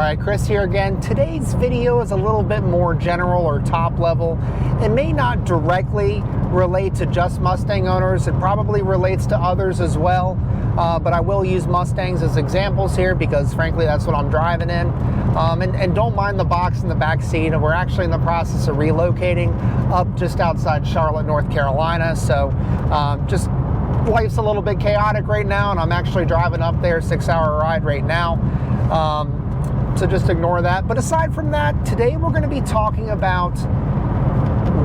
Alright, Chris here again. Today's video is a little bit more general or top level. It may not directly relate to just Mustang owners. It probably relates to others as well. But I will use Mustangs as examples here because frankly that's what I'm driving in. And don't mind the box in the back seat. We're actually in the process of relocating up just outside Charlotte, North Carolina. So just life's a little bit chaotic right now, and I'm actually driving up there, 6-hour ride right now. So just ignore that. But aside from that, today we're going to be talking about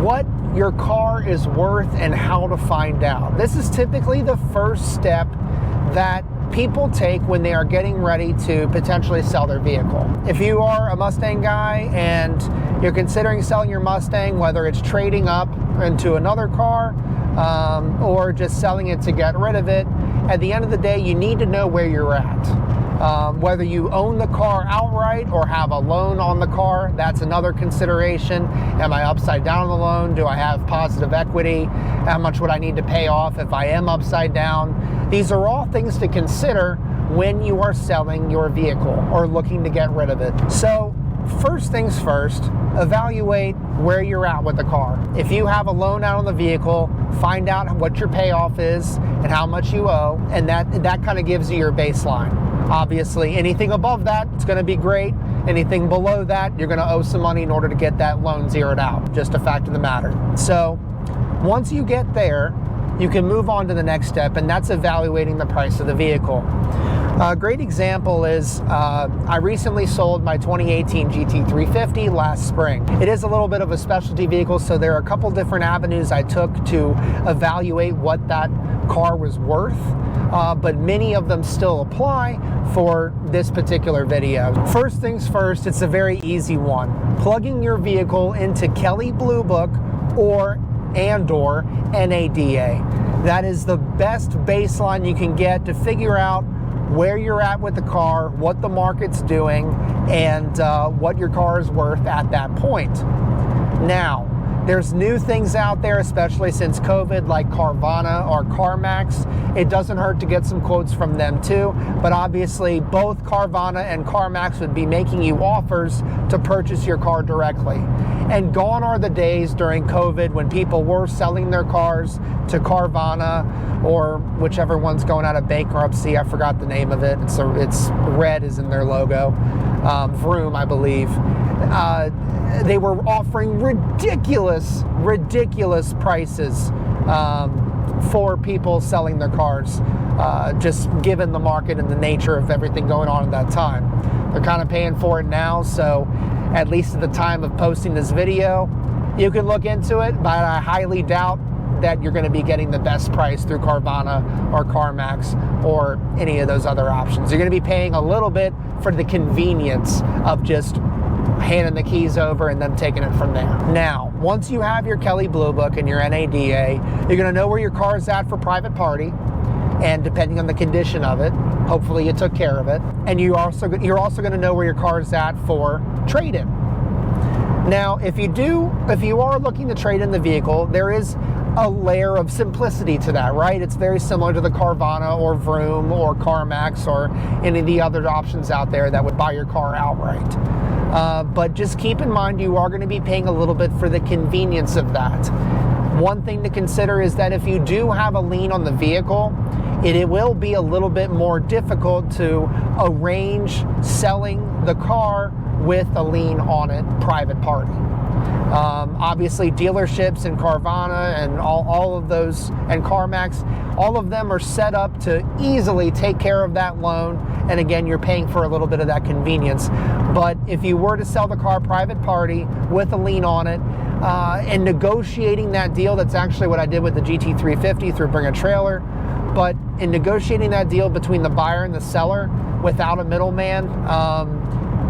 what your car is worth and how to find out. This is typically the first step that people take when they are getting ready to potentially sell their vehicle. If you are a Mustang guy and you're considering selling your Mustang, whether it's trading up into another car or just selling it to get rid of it, at the end of the day, you need to know where you're at. Whether you own the car outright or have a loan on the car, that's another consideration. Am I upside down on the loan? Do I have positive equity? How much would I need to pay off if I am upside down? These are all things to consider when you are selling your vehicle or looking to get rid of it. So first things first, evaluate where you're at with the car. If you have a loan out on the vehicle, find out what your payoff is and how much you owe, and that kind of gives you your baseline. Obviously, anything above that, it's going to be great. Anything below that, you're going to owe some money in order to get that loan zeroed out. Just a fact of the matter. So once you get there, you can move on to the next step, and that's evaluating the price of the vehicle. A great example is I recently sold my 2018 GT350 last spring. It is a little bit of a specialty vehicle, so there are a couple different avenues I took to evaluate what that car was worth, but many of them still apply for this particular video. First things first, it's a very easy one. Plugging your vehicle into Kelley Blue Book or NADA. That is the best baseline you can get to figure out where you're at with the car, what the market's doing, and what your car is worth at that point. Now, there's new things out there, especially since COVID, like Carvana or CarMax. It doesn't hurt to get some quotes from them too, but obviously both Carvana and CarMax would be making you offers to purchase your car directly. And gone are the days during COVID when people were selling their cars to Carvana or whichever one's going out of bankruptcy. I forgot the name of it. It's red is in their logo. Vroom, I believe. They were offering ridiculous prices for people selling their cars, just given the market and the nature of everything going on at that time. They're kind of paying for it now, so at least at the time of posting this video, you can look into it, but I highly doubt that you're going to be getting the best price through Carvana or CarMax or any of those other options. You're going to be paying a little bit for the convenience of just handing the keys over and them taking it from there. Now, once you have your Kelley Blue Book and your NADA, you're going to know where your car is at for private party, and depending on the condition of it, hopefully you took care of it, and you're also going to know where your car is at for trade-in. Now, if you are looking to trade in the vehicle, there is a layer of simplicity to that, right? It's very similar to the Carvana or Vroom or CarMax or any of the other options out there that would buy your car outright. But just keep in mind you are going to be paying a little bit for the convenience of that. One thing to consider is that if you do have a lien on the vehicle, it will be a little bit more difficult to arrange selling the car with a lien on it, private party. Obviously dealerships and Carvana and all of those, and CarMax, all of them are set up to easily take care of that loan, and again, you're paying for a little bit of that convenience. But if you were to sell the car private party with a lien on it, and negotiating that deal, that's actually what I did with the GT350 through Bring a Trailer, but in negotiating that deal between the buyer and the seller without a middleman,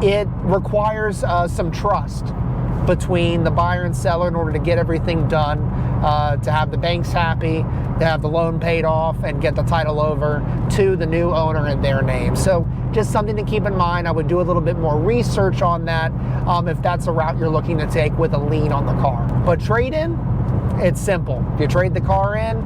it requires some trust between the buyer and seller in order to get everything done, to have the banks happy, to have the loan paid off, and get the title over to the new owner in their name. So just something to keep in mind. I would do a little bit more research on that if that's a route you're looking to take with a lien on the car. But trade-in, it's simple. You trade the car in,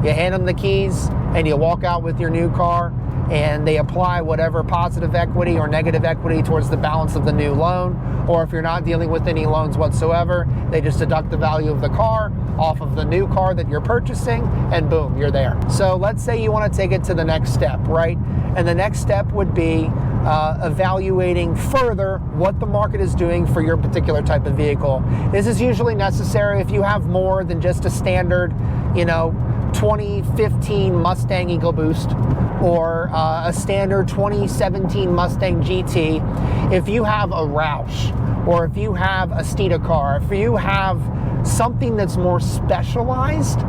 you hand them the keys, and you walk out with your new car, and they apply whatever positive equity or negative equity towards the balance of the new loan. Or if you're not dealing with any loans whatsoever, they just deduct the value of the car off of the new car that you're purchasing, and boom, you're there. So let's say you want to take it to the next step, right? And the next step would be evaluating further what the market is doing for your particular type of vehicle. This is usually necessary if you have more than just a standard, 2015 Mustang EcoBoost or a standard 2017 Mustang GT. If you have a Roush, or if you have a Steeda car, if you have something that's more specialized,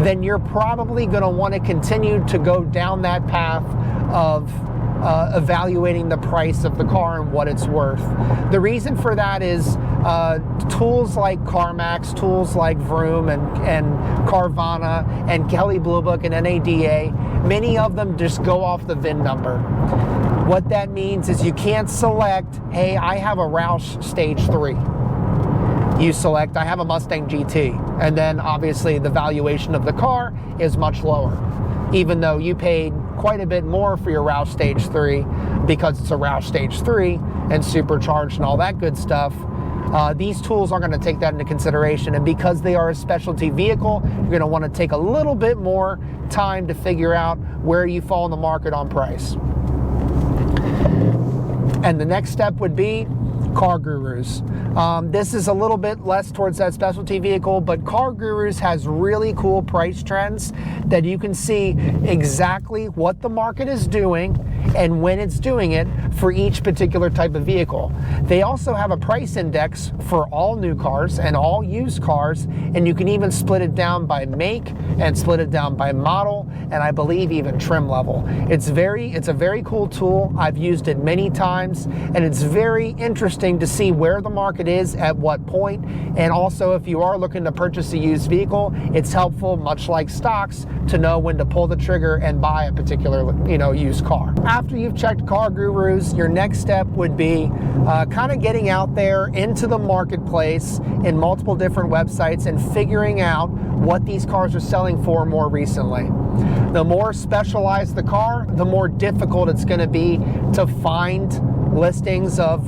then you're probably going to want to continue to go down that path of evaluating the price of the car and what it's worth. The reason for that is tools like CarMax, tools like Vroom and Carvana and Kelley Blue Book and NADA, many of them just go off the VIN number. What that means is you can't select, hey, I have a Roush Stage 3. You select, I have a Mustang GT, and then obviously the valuation of the car is much lower, even though you paid quite a bit more for your Roush Stage 3 because it's a Roush Stage 3 and supercharged and all that good stuff. These tools are going to take that into consideration, and because they are a specialty vehicle, you're going to want to take a little bit more time to figure out where you fall in the market on price. And the next step would be CarGurus. This is a little bit less towards that specialty vehicle, but CarGurus has really cool price trends that you can see exactly what the market is doing and when it's doing it for each particular type of vehicle. They also have a price index for all new cars and all used cars, and you can even split it down by make and split it down by model, and I believe even trim level. It's a very cool tool. I've used it many times, and it's very interesting to see where the market is at what point. And also, if you are looking to purchase a used vehicle, it's helpful, much like stocks, to know when to pull the trigger and buy a particular used car. After you've checked CarGurus, your next step would be kind of getting out there into the marketplace in multiple different websites and figuring out what these cars are selling for more recently. The more specialized the car, the more difficult it's going to be to find listings of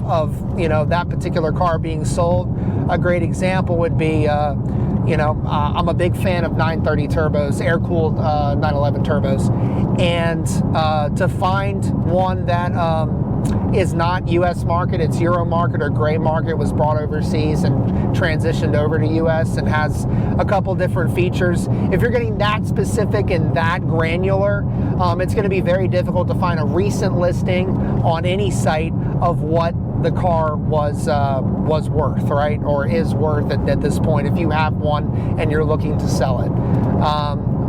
that particular car being sold. A great example would be I'm a big fan of 930 turbos, air-cooled 911 turbos, and to find one that is not U.S. market, it's Euro market or gray market, was brought overseas and transitioned over to U.S. and has a couple different features. If you're getting that specific and that granular, it's going to be very difficult to find a recent listing on any site of what the car was worth, right, or is worth at this point, if you have one and you're looking to sell it.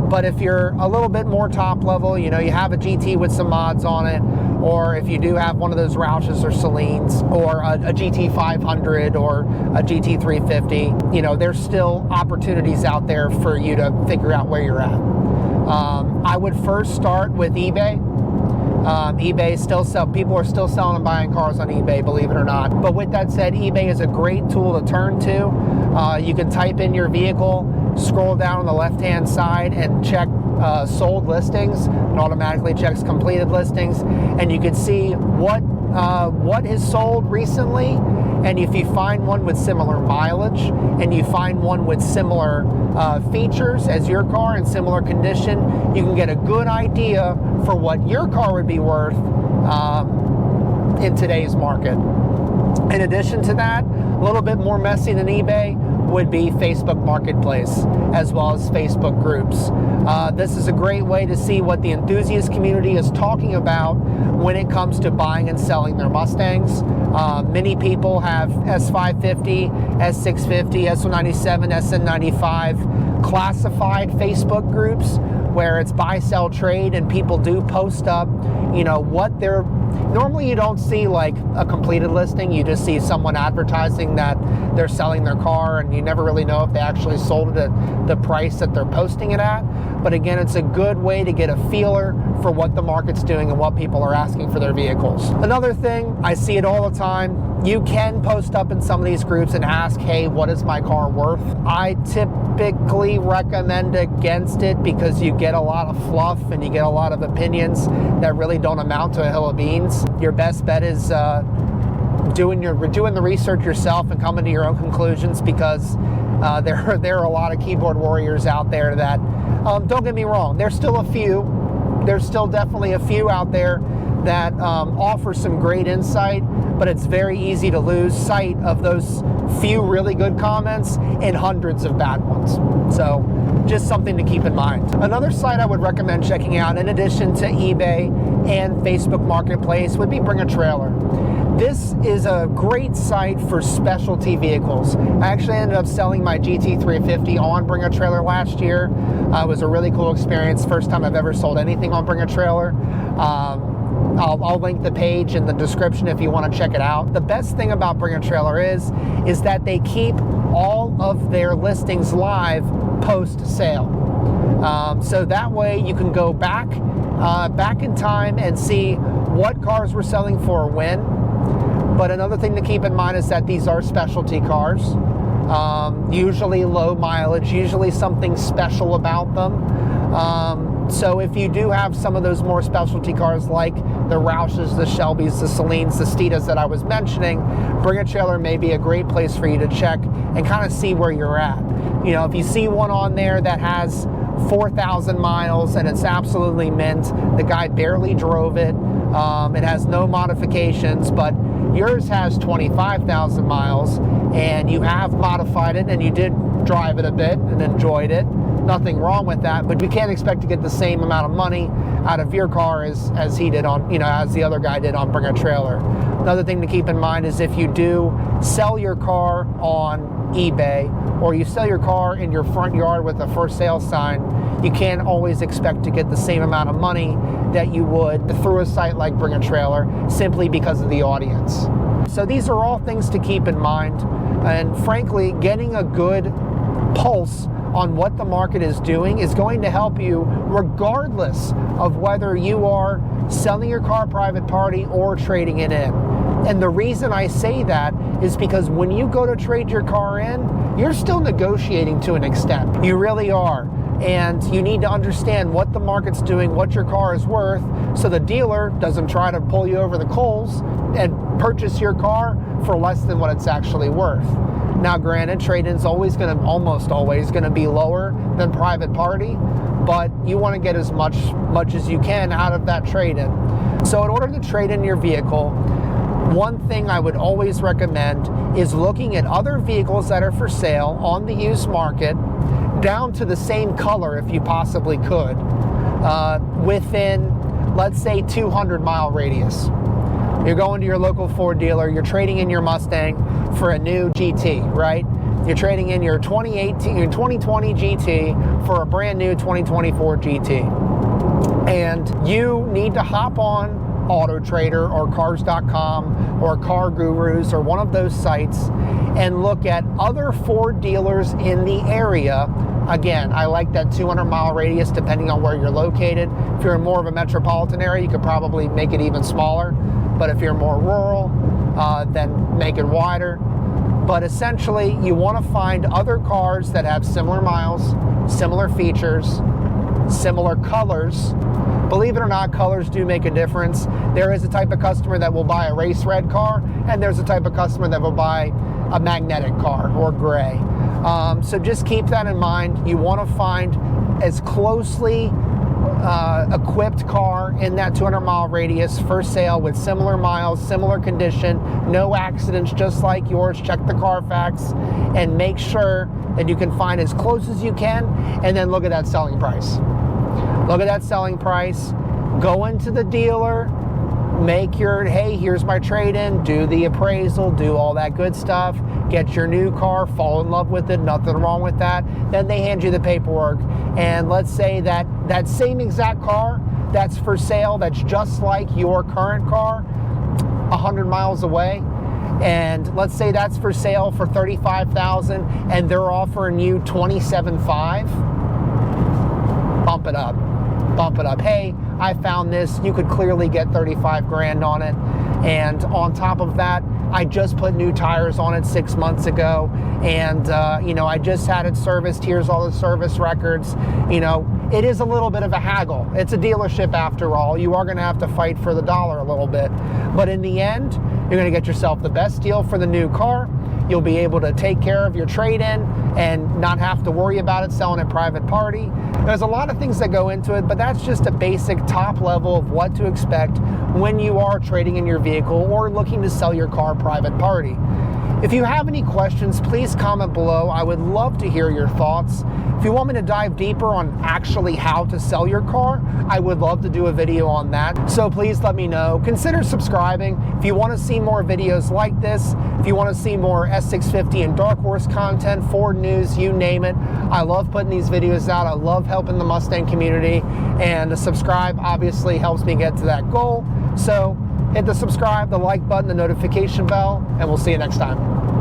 But if you're a little bit more top level, you have a GT with some mods on it, or if you do have one of those Roushes or Salines, or a GT 500 or a GT 350, there's still opportunities out there for you to figure out where you're at. I would first start with eBay. eBay people are still selling and buying cars on eBay, believe it or not. But with that said, eBay is a great tool to turn to. You can type in your vehicle, scroll down on the left-hand side and check sold listings. It automatically checks completed listings, and you can see what is sold recently. And if you find one with similar mileage and you find one with similar features as your car in similar condition, you can get a good idea for what your car would be worth in today's market. In addition to that, a little bit more messy than eBay would be Facebook Marketplace, as well as Facebook groups. This is a great way to see what the enthusiast community is talking about when it comes to buying and selling their Mustangs. Many people have S550, S650, S197, SN95 classified Facebook groups where it's buy, sell, trade, and people do post up, what they're Normally you don't see like a completed listing, you just see someone advertising that they're selling their car, and you never really know if they actually sold it at the price that they're posting it at. But again, it's a good way to get a feeler for what the market's doing and what people are asking for their vehicles. Another thing, I see it all the time, you can post up in some of these groups and ask, hey, what is my car worth? I typically recommend against it because you get a lot of fluff and you get a lot of opinions that really don't amount to a hill of beans. Your best bet is doing the research yourself and coming to your own conclusions, because there are a lot of keyboard warriors out there that, don't get me wrong, there's still definitely a few out there that offer some great insight, but it's very easy to lose sight of those few really good comments and hundreds of bad ones. So just something to keep in mind. Another site I would recommend checking out, in addition to eBay and Facebook Marketplace, would be Bring a Trailer. This is a great site for specialty vehicles. I actually ended up selling my GT350 on Bring a Trailer last year. It was a really cool experience. First time I've ever sold anything on Bring a Trailer. I'll link the page in the description if you want to check it out. The best thing about Bring a Trailer is that they keep all of their listings live post-sale. So that way you can go back in time and see what cars were selling for when. But another thing to keep in mind is that these are specialty cars, usually low mileage, usually something special about them. So if you do have some of those more specialty cars like the Roushes, the Shelbys, the Celine's, the Steedas that I was mentioning, Bring a Trailer may be a great place for you to check and kind of see where you're at. You know, if you see one on there that has 4,000 miles and it's absolutely mint, the guy barely drove it, it has no modifications, but yours has 25,000 miles and you have modified it and you did drive it a bit and enjoyed it. Nothing wrong with that, but you can't expect to get the same amount of money out of your car as he did on, as the other guy did on Bring a Trailer. Another thing to keep in mind is if you do sell your car on eBay or you sell your car in your front yard with a for sale sign, you can't always expect to get the same amount of money that you would through a site like Bring a Trailer, simply because of the audience. So these are all things to keep in mind, and frankly, getting a good pulse on what the market is doing is going to help you regardless of whether you are selling your car private party or trading it in. And the reason I say that is because when you go to trade your car in, you're still negotiating to an extent. You really are. And you need to understand what the market's doing, what your car is worth, so the dealer doesn't try to pull you over the coals and purchase your car for less than what it's actually worth. Now granted, trade-in's almost always gonna be lower than private party, but you wanna get as much as you can out of that trade-in. So in order to trade in your vehicle, one thing I would always recommend is looking at other vehicles that are for sale on the used market, down to the same color if you possibly could, within, let's say, 200-mile radius. You're going to your local Ford dealer, you're trading in your Mustang for a new GT, right? You're trading in your 2020 GT for a brand new 2024 GT. And you need to hop on Auto Trader or Cars.com or CarGurus or one of those sites and look at other Ford dealers in the area. Again, I like that 200-mile radius depending on where you're located. If you're in more of a metropolitan area, you could probably make it even smaller. But if you're more rural, then make it wider. But essentially, you want to find other cars that have similar miles, similar features, similar colors. Believe it or not, colors do make a difference. There is a type of customer that will buy a race red car, and there's a type of customer that will buy a magnetic car or gray. So just keep that in mind. You want to find as closely equipped car in that 200-mile radius for sale with similar miles, similar condition, no accidents just like yours. Check the Carfax and make sure that you can find as close as you can, and then look at that selling price. Look at that selling price, go into the dealer, make your, hey, here's my trade-in, do the appraisal, do all that good stuff, get your new car, fall in love with it, nothing wrong with that. Then they hand you the paperwork, and let's say that that same exact car that's for sale that's just like your current car 100 miles away, and let's say that's for sale for $35,000 and they're offering you $27,500, bump it up. Bump it up. Hey, I found this. You could clearly get 35 grand on it. And on top of that, I just put new tires on it 6 months ago, and you know, I just had it serviced. Here's all the service records. You know, it is a little bit of a haggle. It's a dealership after all. You are going to have to fight for the dollar a little bit, but in the end, you're going to get yourself the best deal for the new car. You'll be able to take care of your trade-in and not have to worry about it selling at private party. There's a lot of things that go into it, but that's just a basic top level of what to expect when you are trading in your vehicle or looking to sell your car private party. If you have any questions, please comment below. I would love to hear your thoughts. If you want me to dive deeper on actually how to sell your car, I would love to do a video on that. So please let me know. Consider subscribing. If you want to see more videos like this, if you want to see more S650 and Dark Horse content, Ford news, you name it. I love putting these videos out. I love helping the Mustang community, and to subscribe obviously helps me get to that goal. So hit the subscribe, the like button, the notification bell, and we'll see you next time.